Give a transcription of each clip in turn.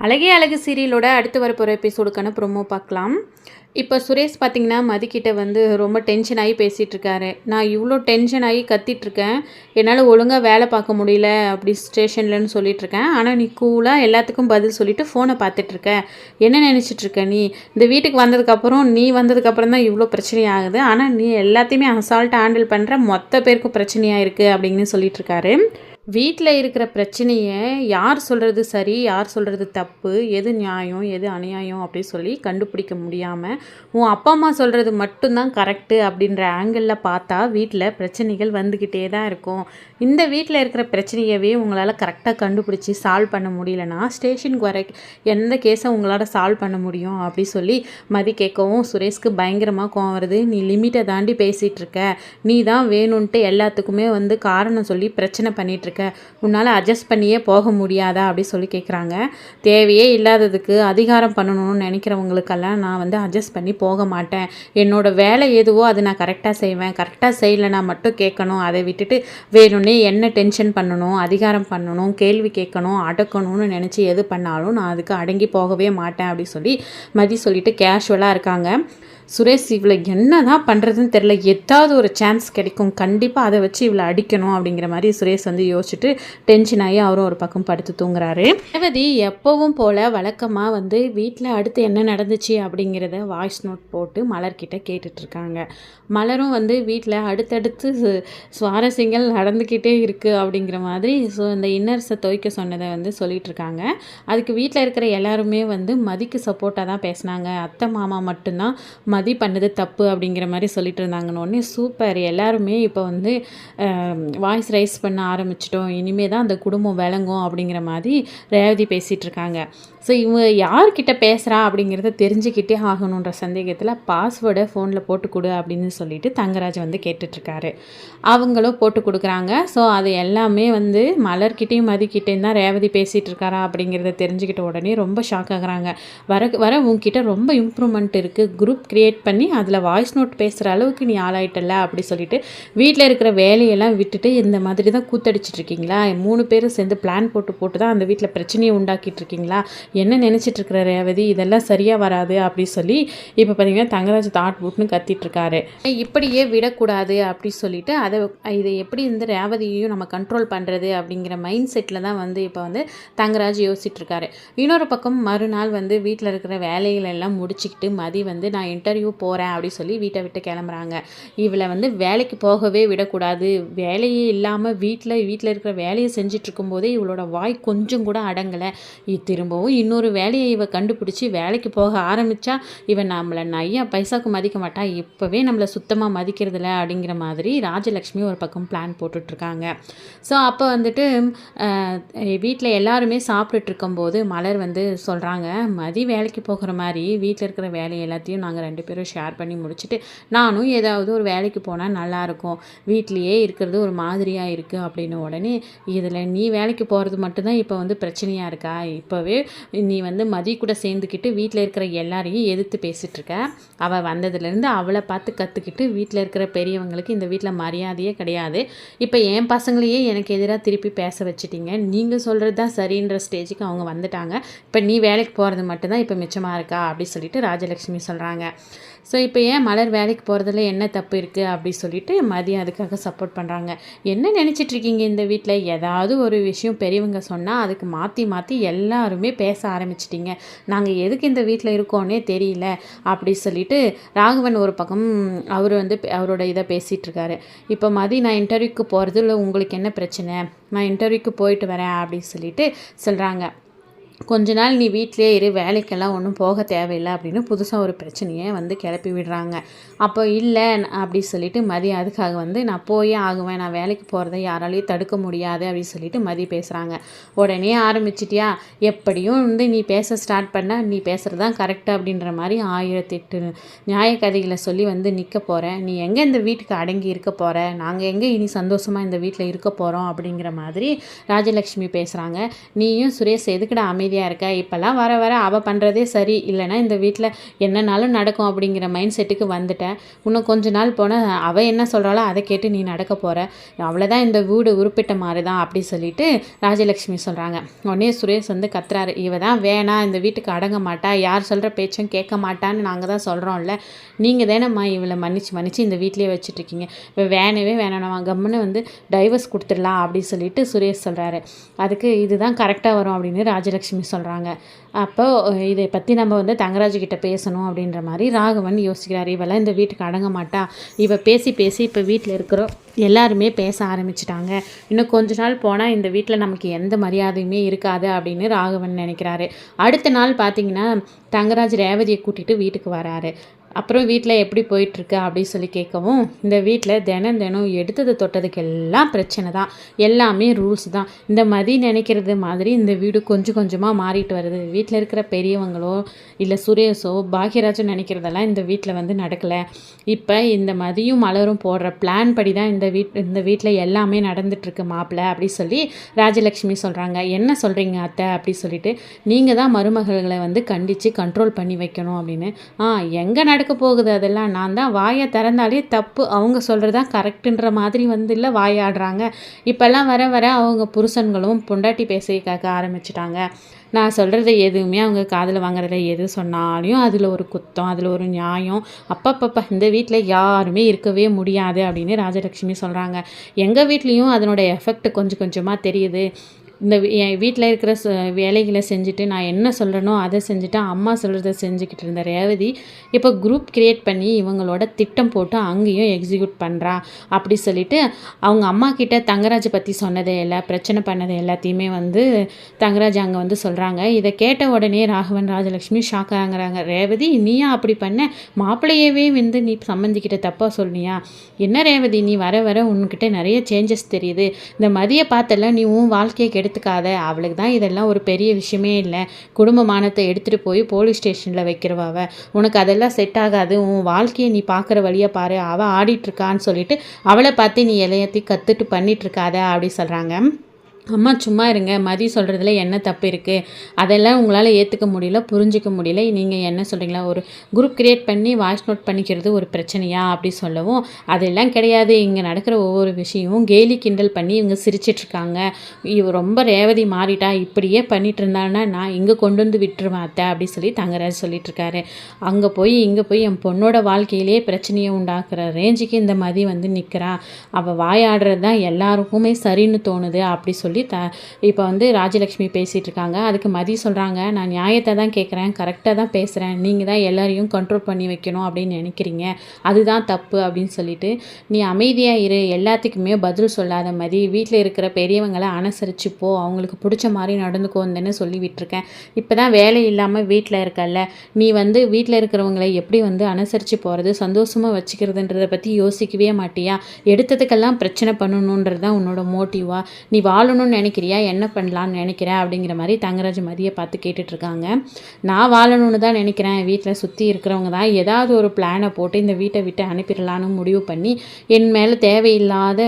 அழகே அழகு சீரியலோட அடுத்து வரப்போகிற எபிசோடுக்கான ப்ரோமோ பார்க்கலாம். இப்போ சுரேஷ் பார்த்திங்கன்னா மதிக்கிட்ட வந்து ரொம்ப டென்ஷன் ஆகி பேசிகிட்டு இருக்காரு. நான் இவ்வளோ டென்ஷன் ஆகி கத்திட்ருக்கேன், என்னால் ஒழுங்காக வேலை பார்க்க முடியல அப்படி ஸ்டேஷன்லன்னு சொல்லிகிட்ருக்கேன். ஆனால் நீ கூலாக எல்லாத்துக்கும் பதில் சொல்லிவிட்டு ஃபோனை பார்த்துட்ருக்க, என்ன நினச்சிட்ருக்க? நீ இந்த வீட்டுக்கு வந்ததுக்கப்புறம் தான் இவ்வளோ பிரச்சனை ஆகுது. ஆனால் நீ எல்லாத்தையுமே அசால்ட்டாக ஹேண்டில் பண்ணுற, மொத்த பேருக்கும் பிரச்சனையாக இருக்குது அப்படின்னு சொல்லிகிட்ருக்காரு. வீட்டில் இருக்கிற பிரச்சனையை யார் சொல்கிறது சரி, யார் சொல்கிறது தப்பு, எது நியாயம் எது அநியாயம் அப்படி சொல்லி கண்டுபிடிக்க முடியாமல் உன் அப்பா அம்மா சொல்கிறது மட்டும்தான் கரெக்டு அப்படின்ற ஆங்கிளில் பார்த்தா வீட்டில் பிரச்சனைகள் வந்துக்கிட்டே தான் இருக்கும். இந்த வீட்டில் இருக்கிற பிரச்சனையவே உங்களால் கரெக்டாக கண்டுபிடிச்சி சால்வ் பண்ண முடியலன்னா ஸ்டேஷனுக்கு வர எந்த கேஸை உங்களால் சால்வ் பண்ண முடியும் அப்படி சொல்லி மதி கேட்கவும் சுரேஷ்க்கு பயங்கரமாக கோவம் வருது. நீ லிமிட்டை தாண்டி பேசிகிட்ருக்க, நீ தான் வேணும்ன்ட்டு எல்லாத்துக்குமே வந்து காரணம் சொல்லி பிரச்சனை பண்ணிகிட்ருக்க, உன்னால் அட்ஜஸ்ட் பண்ணியே போக முடியாதா அப்படி சொல்லி கேட்குறாங்க. தேவையே இல்லாததுக்கு அதிகாரம் பண்ணணும்னு நினைக்கிறவங்களுக்கெல்லாம் நான் வந்து அட்ஜஸ்ட் பண்ணி போக மாட்டேன். என்னோடய வேலை எதுவோ அதை நான் கரெக்டாக செய்வேன், கரெக்டாக செய்யலைனா மட்டும் கேட்கணும். அதை விட்டுட்டு வேணும்னே என்ன டென்ஷன் பண்ணணும், அதிகாரம் பண்ணணும், கேள்வி கேட்கணும், அடக்கணும்னு நினச்சி எது பண்ணாலும் நான் அதுக்கு அடங்கி போகவே மாட்டேன் அப்படி சொல்லி மதி சொல்லிட்டு கேஷுவலாக இருக்காங்க. சுரேஷ் இவளை என்ன தான் பண்ணுறதுன்னு தெரில, ஏதாவது ஒரு சான்ஸ் கிடைக்கும், கண்டிப்பாக அதை வச்சு இவளை அடிக்கணும் அப்படிங்கிற மாதிரி சுரேஷ் வந்து யோசிச்சுட்டு டென்ஷன் ஆகி அவரும் ஒரு பக்கம் படுத்து தூங்குறாரு. ரேவதி எப்பவும் போல் வழக்கமாக வந்து வீட்டில் அடுத்து என்ன நடந்துச்சு அப்படிங்கிறத வாய்ஸ் நோட் போட்டு மலர்கிட்ட கேட்டுட்ருக்காங்க. மலரும் வந்து வீட்டில் அடுத்தடுத்து சுவாரஸ்யங்கள் நடந்துக்கிட்டே இருக்குது அப்படிங்கிற மாதிரி இந்த இன்னர்ஸை துவைக்க சொன்னதை வந்து சொல்லிகிட்ருக்காங்க. அதுக்கு வீட்டில் இருக்கிற எல்லாருமே வந்து மதிக்கு சப்போர்ட்டாக தான் பேசினாங்க. அத்தை மாமா மட்டும்தான் மதி பண்ணது தப்பு அப்படிங்கிற மாதிரி சொல்லிட்டு இருந்தாங்கன்னு சூப்பர், எல்லாருமே இப்போ வந்து வாய்ஸ் ரைஸ் பண்ண ஆரம்பிச்சிட்டோம், இனிமேல் தான் அந்த குடும்பம் விளங்கும் அப்படிங்கிற மாதிரி ரேவதி பேசிகிட்டு இருக்காங்க. ஸோ இவங்க யார்கிட்ட பேசுகிறா அப்படிங்கிறத தெரிஞ்சுக்கிட்டே ஆகணுன்ற சந்தேகத்தில் பாஸ்வேர்டை ஃபோனில் போட்டு கொடு அப்படின்னு சொல்லிட்டு தங்கராஜ் வந்து கேட்டுட்ருக்காரு. அவங்களும் போட்டு கொடுக்குறாங்க. ஸோ அது எல்லாமே வந்து மலர்கிட்டையும் மதிக்கிட்டேயும் தான் ரேவதி பேசிகிட்டு இருக்காரா அப்படிங்கிறத தெரிஞ்சுக்கிட்ட உடனே ரொம்ப ஷாக் ஆகுறாங்க. வர உங்ககிட்ட ரொம்ப இம்ப்ரூவ்மெண்ட் இருக்குது, குரூப் க்ரியேட் பண்ணி அதில் வாய்ஸ் நோட் பேசுகிற அளவுக்கு நீ ஆளாயிட்டல அப்படி சொல்லிட்டு வீட்டில் இருக்கிற வேலையெல்லாம் விட்டுட்டு இந்த மாதிரி தான் கூத்தடிச்சிட்ருக்கீங்களா? 3 பேரும் சேர்ந்து பிளான் போட்டு தான் அந்த வீட்டில் பிரச்சனையை உண்டாக்கிட்டு இருக்கீங்களா? என்ன நினச்சிட்ருக்கிற ரேவதி, இதெல்லாம் சரியாக வராது அப்படி சொல்லி இப்போ பார்த்தீங்கன்னா தங்கராஜ் தாட் போட்டுன்னு கத்திட்ருக்காரு. இப்படியே விடக்கூடாது அப்படி சொல்லிட்டு இதை எப்படி இந்த ரேவதியையும் நம்ம கண்ட்ரோல் பண்ணுறது அப்படிங்கிற மைண்ட் செட்டில் தான் வந்து இப்போ வந்து தங்கராஜ் யோசிச்சுட்ருக்காரு. இன்னொரு பக்கம் மறுநாள் வந்து வீட்டில் இருக்கிற வேலைகள் எல்லாம் முடிச்சுக்கிட்டு மதி வந்து நான் இன்டர்வியூ போகிறேன் அப்படி சொல்லி வீட்டை விட்டு கிளம்புறாங்க. இவளை வந்து வேலைக்கு போகவே விடக்கூடாது, வேலையே இல்லாமல் வீட்டில் இருக்கிற வேலையை செஞ்சிட்ருக்கும் போதே இவளோட வாய் கொஞ்சம் கூட அடங்கலை, திரும்பவும் இன்னொரு வேலையை இவ கண்டுபிடிச்சி வேலைக்கு போக ஆரம்பித்தா இவன் நம்மளை நையா பைசாவுக்கு மதிக்க மாட்டா, இப்போவே நம்மளை சுத்தமாக மதிக்கிறதில்ல அப்படிங்கிற மாதிரி ராஜலக்ஷ்மி ஒரு பக்கம் பிளான் போட்டுட்ருக்காங்க. ஸோ அப்போ வந்துட்டு வீட்டில் எல்லாருமே சாப்பிட்டுட்ருக்கும்போது மலர் வந்து சொல்கிறாங்க, மதி வேலைக்கு போகிற மாதிரி வீட்டில் இருக்கிற வேலை எல்லாத்தையும் நாங்கள் 2 பேரும் ஷேர் பண்ணி முடிச்சுட்டு நானும் ஏதாவது ஒரு வேலைக்கு போனால் நல்லாயிருக்கும், வீட்லேயே இருக்கிறது ஒரு மாதிரியாக இருக்குது அப்படின்னு உடனே இதில் நீ வேலைக்கு போகிறது மட்டும்தான் இப்போ வந்து பிரச்சனையாக இருக்கா? இப்போவே நீ வந்து மதி கூட சேர்ந்துக்கிட்டு வீட்டில் இருக்கிற எல்லாரையும் எதிர்த்து பேசிகிட்ருக்க, அவள் வந்ததுலேருந்து அவளை பார்த்து கற்றுக்கிட்டு வீட்டில் இருக்கிற பெரியவங்களுக்கு இந்த வீட்டில் மரியாதையே கிடையாது, இப்போ என் பசங்களையே எனக்கு எதிராக திருப்பி பேச வச்சுட்டிங்க, நீங்கள் சொல்கிறது தான் சரின்ற ஸ்டேஜுக்கு அவங்க வந்துட்டாங்க, இப்போ நீ வேலைக்கு போகிறது மட்டும்தான் இப்போ மிச்சமாக இருக்கா அப்படி சொல்லிட்டு ராஜலக்ஷ்மி சொல்கிறாங்க. ஸோ இப்போ ஏன் மலர் வேலைக்கு போகிறதுல என்ன தப்பு இருக்குது அப்படி சொல்லிட்டு மதியம் அதுக்காக சப்போர்ட் பண்ணுறாங்க. என்ன நினச்சிட்ருக்கீங்க இந்த வீட்டில்? ஏதாவது ஒரு விஷயம் பெரியவங்க சொன்னால் அதுக்கு மாற்றி எல்லாருமே பேச ஆரம்பிச்சிட்டிங்க, நாங்கள் எதுக்கு இந்த வீட்டில் இருக்கோன்னே தெரியல அப்படி சொல்லிட்டு ராகவன் ஒரு பக்கம் அவர் வந்து அவரோட இதை பேசிகிட்ருக்காரு. இப்போ மதி நான் இன்டர்வியூக்கு போகிறதுல உங்களுக்கு என்ன பிரச்சனை, நான் இன்டர்வியூக்கு போயிட்டு வரேன் அப்படின்னு சொல்லிட்டு சொல்கிறாங்க. கொஞ்ச நாள் நீ வீட்டிலே இரு, வேலைக்கெல்லாம் ஒன்றும் போக தேவையில்லை அப்படின்னு புதுசாக ஒரு பிரச்சனையை வந்து கிளப்பி விடுறாங்க. அப்போ இல்லை அப்படி சொல்லிட்டு மதி அதுக்காக வந்து நான் போயே ஆகுவேன், நான் வேலைக்கு போகிறத யாராலையும் தடுக்க முடியாது அப்படின்னு சொல்லிட்டு மதி பேசுகிறாங்க. உடனே ஆரம்பிச்சிட்டியா, எப்படியும் வந்து நீ பேச ஸ்டார்ட் பண்ணால் நீ பேசுகிறது தான் கரெக்டு அப்படின்ற மாதிரி 1008 நியாயக்கதைகளை சொல்லி வந்து நிற்க போகிறேன், நீ எங்கே இந்த வீட்டுக்கு அடங்கி இருக்க போகிற, நாங்கள் எங்கே இனி சந்தோஷமாக இந்த வீட்டில் இருக்க போகிறோம் அப்படிங்கிற மாதிரி ராஜலக்ஷ்மி பேசுகிறாங்க. நீயும் சுரேஷ் எதுக்குடா அமைதி அமைதியாக இருக்க, இப்போல்லாம் வர வர அவள் பண்ணுறதே சரி, இல்லைன்னா இந்த வீட்டில் என்னன்னாலும் நடக்கும் அப்படிங்கிற மைண்ட் செட்டுக்கு வந்துட்டேன். இன்னும் கொஞ்ச நாள் போனால் அவள் என்ன சொல்கிறாளோ அதை கேட்டு நீ நடக்க போகிற, அவ்வளோதான், இந்த வீடு உருப்பிட்ட மாதிரி தான் அப்படி சொல்லிட்டு ராஜலக்ஷ்மி சொல்கிறாங்க. உடனே சுரேஷ் வந்து கத்துறாரு, இவ தான் வேணாம், இந்த வீட்டுக்கு அடங்க மாட்டா, யார் சொல்கிற பேச்சும் கேட்க மாட்டான்னு நாங்கள் தான் சொல்கிறோம்ல, நீங்கள் தானேம்மா இவளை மன்னிச்சு இந்த வீட்டிலே வச்சுட்ருக்கீங்க, இப்போ வேணவே வேணாம்மா, கம்முன்னு வந்து டைவர்ஸ் கொடுத்துடலாம் அப்படின்னு சொல்லிட்டு சுரேஷ் சொல்கிறாரு. அதுக்கு இதுதான் கரெக்டாக வரும் அப்படின்னு ராஜலக்ஷ்மி சொல்கிறாங்க. அப்போ இதை பற்றி நம்ம வந்து தங்கராஜ் கிட்ட பேசணும் அப்படின்ற மாதிரி ராகவன் யோசிக்கிறார். இவெல்லாம் இந்த வீட்டுக்கு அடங்க மாட்டா, இவ பேசி இப்போ வீட்டில் இருக்கிறோம் எல்லாருமே பேச ஆரம்பிச்சிட்டாங்க, இன்னும் கொஞ்ச நாள் போனால் இந்த வீட்டில் நமக்கு எந்த மரியாதையுமே இருக்காது அப்படின்னு ராகவன் நினைக்கிறாரு. அடுத்த நாள் பார்த்திங்கன்னா தங்கராஜ் ரேவதியை கூட்டிகிட்டு வீட்டுக்கு வராரு. அப்புறம் வீட்டில் எப்படி போயிட்டுருக்கு அப்படின்னு சொல்லி கேட்கவும், இந்த வீட்டில் தினம் எடுத்தது தொட்டதுக்கு எல்லாம் பிரச்சனை தான், எல்லாமே ரூல்ஸ் தான், இந்த மதி நினைக்கிறது மாதிரி இந்த வீடு கொஞ்சம் கொஞ்சமாக மாறிட்டு வருது. வீட்டில் இருக்கிற பெரியவங்களோ இல்லை சுரேஷோ பாக்யராஜும் நினைக்கிறதெல்லாம் இந்த வீட்டில் வந்து நடக்கலை. இப்போ இந்த மதியும் மலரும் போடுற பிளான் படி தான் இந்த வீட்டில் எல்லாமே நடந்துட்டுருக்கு மாப்பிள்ளை அப்படி சொல்லி ராஜலக்ஷ்மி சொல்கிறாங்க. என்ன சொல்கிறீங்க அத்தை அப்படி சொல்லிட்டு, நீங்கள் தான் மருமகளை வந்து கண்டித்து கண்ட்ரோல் பண்ணி வைக்கணும் அப்படின்னு. எங்கே நடக்க போகுது அதெல்லாம், நான் தான் வாயை திறந்தாலே தப்பு, அவங்க சொல்கிறதா கரெக்டுன்ற மாதிரி வந்து இல்லை வாயாடுறாங்க. இப்போல்லாம் வர வர அவங்க புருஷன்களும் பொண்டாட்டி பேச கேட்க ஆரம்பிச்சிட்டாங்க. நான் சொல்கிறது எதுவுமே அவங்க காதில் வாங்குறதில்ல, எது சொன்னாலையும் அதில் ஒரு குத்தம், அதில் ஒரு நியாயம். அப்பப்பப்பா இந்த வீட்டில் யாருமே இருக்கவே முடியாது அப்படின்னு ராஜலக்ஷ்மி சொல்கிறாங்க. எங்கள் வீட்லேயும் அதனோட எஃபெக்ட் கொஞ்சம் கொஞ்சமாக தெரியுது. என் வீட்டில் இருக்கிற வேலைகளை செஞ்சுட்டு நான் என்ன சொல்கிறேனோ அதை செஞ்சுட்டு அம்மா சொல்கிறத செஞ்சுக்கிட்டு இருந்த ரேவதி இப்போ குரூப் க்ரியேட் பண்ணி இவங்களோட திட்டம் போட்டு அங்கேயும் எக்ஸிக்யூட் பண்ணுறா அப்படி சொல்லிட்டு அவங்க அம்மா கிட்ட தங்கராஜை பற்றி சொன்னதே இல்லை, பிரச்சனை பண்ணதை எல்லாத்தையுமே வந்து தங்கராஜ் அங்கே வந்து சொல்கிறாங்க. இதை கேட்ட உடனே ராகவன் ராஜலக்ஷ்மி ஷாக் ஆகுறாங்க. ரேவதி நீயா அப்படி பண்ண, மாப்பிள்ளையவே வந்து நீ சம்மந்திக்கிட்ட தப்பாக சொல்லியா என்ன ரேவதி, நீ வர வர உன்கிட்ட நிறைய சேஞ்சஸ் தெரியுது, இந்த மதியை பார்த்தல நீ உன் வாழ்க்கையை எடுத்துக்காத, அவளுக்கு தான் இதெல்லாம் ஒரு பெரிய விஷயமே இல்லை, குடும்ப மானத்தை எடுத்துகிட்டு போய் போலீஸ் ஸ்டேஷனில் வைக்கிறவாவ, உனக்கு அதெல்லாம் செட் ஆகாது, உன் வாழ்க்கையை நீ பார்க்குற வழியை பாரு, அவள் ஆடிட்டுருக்கான்னு சொல்லிட்டு அவளை பார்த்து நீ எல்லாத்தையும் கற்றுட்டு பண்ணிகிட்ருக்காத அப்படி சொல்கிறாங்க. அம்மா சும்மா இருங்க, மதி சொல்கிறதுல என்ன தப்பு இருக்குது, அதெல்லாம் உங்களால் ஏற்றுக்க முடியல, புரிஞ்சிக்க முடியல, நீங்கள் என்ன சொல்கிறீங்களா, ஒரு குரூப் க்ரியேட் பண்ணி வாய்ஸ் நோட் பண்ணிக்கிறது ஒரு பிரச்சனையா அப்படி சொல்லவும், அதெல்லாம் கிடையாது, இங்கே நடக்கிற ஒவ்வொரு விஷயமும் கேலி கிண்டல் பண்ணி இவங்க சிரிச்சிட்ருக்காங்க, இவ ரொம்ப ரேவதி மாறிட்டா, இப்படியே பண்ணிட்டு இருந்தான்னா நான் இங்கே கொண்டு வந்து விட்டுருவேன் அத்தை அப்படி சொல்லி தங்கராஜ் சொல்லிட்டுருக்காரு. அங்கே போய் இங்கே போய் என் பொண்ணோட வாழ்க்கையிலே பிரச்சனையை உண்டாக்குற ரேஞ்சுக்கு இந்த மதி வந்து நிற்கிறா, அவள் வாயாடுறது தான் எல்லாருக்குமே சரின்னு தோணுது அப்படி சொல்லி இப்போ வந்து ராஜலக்ஷ்மி பேசிகிட்டு இருக்காங்க. அதுக்கு மதி சொல்கிறாங்க, நான் நியாயத்தை தான் கேட்குறேன், கரெக்டாக தான் பேசுகிறேன், நீங்கள் தான் எல்லாரையும் கண்ட்ரோல் பண்ணி வைக்கணும் அப்படின்னு நினைக்கிறீங்க, அதுதான் தப்பு அப்படின்னு சொல்லிட்டு, நீ அமைதியாக இரு, எல்லாத்துக்குமே பதில் சொல்லாத மதி, வீட்டில் இருக்கிற பெரியவங்களை அனுசரித்து போ, அவங்களுக்கு பிடிச்ச மாதிரி நடந்துக்கோன்னு சொல்லி விட்டுருக்கேன், இப்போ தான் வேலை இல்லாமல் வீட்டில் இருக்கல்ல, நீ வந்து வீட்டில் இருக்கிறவங்களை எப்படி வந்து அனுசரித்து போகிறது, சந்தோஷமாக வச்சுக்கிறதுன்றதை பற்றி யோசிக்கவே மாட்டியா, எடுத்ததுக்கெல்லாம் பிரச்சனை பண்ணணுன்றது தான் உன்னோட மோட்டிவா, நீ வாழணும்னு நினைக்கிறியா, என்ன பண்ணலான்னு நினைக்கிறேன் அப்படிங்கிற மாதிரி தங்கராஜ் மதியை பார்த்து கேட்டுட்ருக்காங்க. நான் வாழணும்னு தான் நினைக்கிறேன், வீட்டில் சுற்றி இருக்கிறவங்க தான் ஏதாவது ஒரு பிளானை போட்டு இந்த வீட்டை விட்டு அனுப்பிடலான்னு முடிவு பண்ணி என் மேலே தேவையில்லாத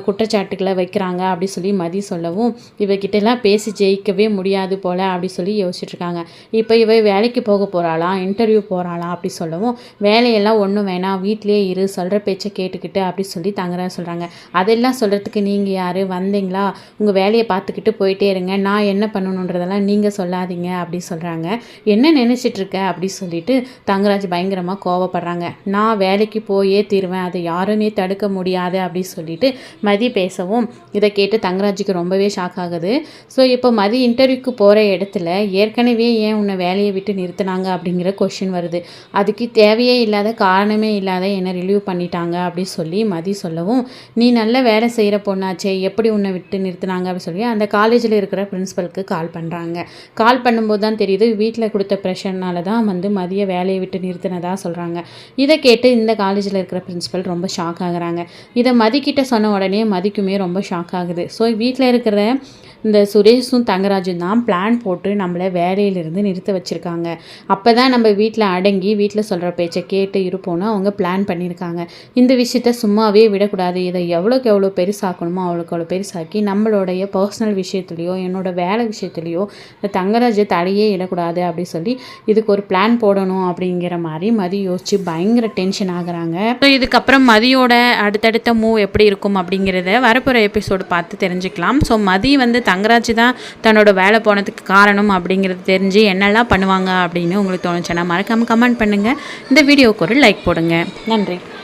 குற்றச்சாட்டுக்களை வைக்கிறாங்க அப்படி சொல்லி மதி சொல்லவும், இவகிட்டெல்லாம் பேசி ஜெயிக்கவே முடியாது போல் அப்படி சொல்லி யோசிச்சுட்ருக்காங்க. இப்போ இவ வேலைக்கு போக போகிறாளாம், இன்டர்வியூ போகிறாளாம் அப்படி சொல்லவும், வேலையெல்லாம் ஒன்றும் வேணாம், வீட்டிலே இரு, சொல்கிற பேச்சை கேட்டுக்கிட்டு அப்படி சொல்லி தங்கராஜ் சொல்கிறாங்க. அதெல்லாம் சொல்கிறதுக்கு நீங்கள் யார், வந்தீங்களா, உங்கள் வேலையை பார்த்துக்கிட்டு போயிட்டே இருங்க, நான் என்ன பண்ணணுன்றதெல்லாம் நீங்கள் சொல்லாதீங்க அப்படி சொல்கிறாங்க. என்ன நினச்சிட்ருக்க அப்படி சொல்லிட்டு தங்கராஜ் பயங்கரமாக கோவப்படுறாங்க. நான் வேலைக்கு போயே தீருவேன், அதை யாருன்னே தடுக்க முடியாது அப்படி சொல்லிட்டு மதி பேசவும், இதை கேட்டு தங்கராஜுக்கு ரொம்பவே ஷாக் ஆகுது. ஸோ இப்போ மதி இன்டர்வியூக்கு போகிற இடத்துல ஏற்கனவே ஏன் உன்னை வேலையை விட்டு நிறுத்தினாங்க அப்படிங்கிற கொஷின் வருது, அதுக்கு தேவையே இல்லாத காரணமே இல்லாத என்னை ரிலீவ் பண்ணிட்டாங்க அப்படி சொல்லி மதி சொல்லவும், நீ நல்ல வேலை செய்கிற பொண்ணாச்சே, எப்படி உன்னை விட்டு நிறுத்தினாங்க அப்படின்னு சொல்லி அந்த காலேஜில் இருக்கிற பிரின்ஸிபலுக்கு கால் பண்ணுறாங்க. கால் பண்ணும்போது தான் தெரியுது வீட்டில் கொடுத்த ப்ரெஷர்னால தான் வந்து மதிய வேலையை விட்டு நிறுத்தினதாக சொல்கிறாங்க. இதை கேட்டு இந்த காலேஜில் இருக்கிற பிரின்ஸிபல் ரொம்ப ஷாக் ஆகுறாங்க. இதை மதிக்கிட்ட சொன்ன உடனே மதிக்குமே ரொம்ப ஷாக் ஆகுது. ஸோ வீட்டில் இருக்கிற இந்த சுரேஷும் தங்கராஜும் தான் பிளான் போட்டு நம்மளை வேலையிலிருந்து நிறுத்த வச்சுருக்காங்க. அப்போ தான் நம்ம வீட்டில் அடங்கி வீட்டில் சொல்கிற பேச்சை கேட்டு இருப்போன்னு அவங்க பிளான் பண்ணியிருக்காங்க. இந்த விஷயத்த சும்மாவே விடக்கூடாது. இதை எவ்வளோக்கு எவ்வளோ பெருசாக்கணுமோ அவ்வளோக்கு அவ்வளோ பெருசாக்கி நம்மளுடைய பர்சனல் விஷயத்துலையோ என்னோடய வேலை விஷயத்துலையோ இந்த தங்கராஜை தடையே இடக்கூடாது அப்படி சொல்லி இதுக்கு ஒரு பிளான் போடணும் அப்படிங்கிற மாதிரி மதி யோசிச்சு பயங்கர டென்ஷன் ஆகுறாங்க. ஸோ இதுக்கப்புறம் மதியோட அடுத்தடுத்த மூவ் எப்படி இருக்கும் அப்படிங்கிறத வரப்போகிற எபிசோடு பார்த்து தெரிஞ்சுக்கலாம். ஸோ மதி வந்து தங்கராஜ் தான் தன்னோட வேலை போனதுக்கு காரணம் அப்படிங்கிறது தெரிஞ்சு என்னெல்லாம் பண்ணுவாங்க அப்படின்னு உங்களுக்கு தோணுச்சுன்னா மறக்காமல் கமெண்ட் பண்ணுங்கள். இந்த வீடியோவுக்கு ஒரு லைக் போடுங்க. நன்றி.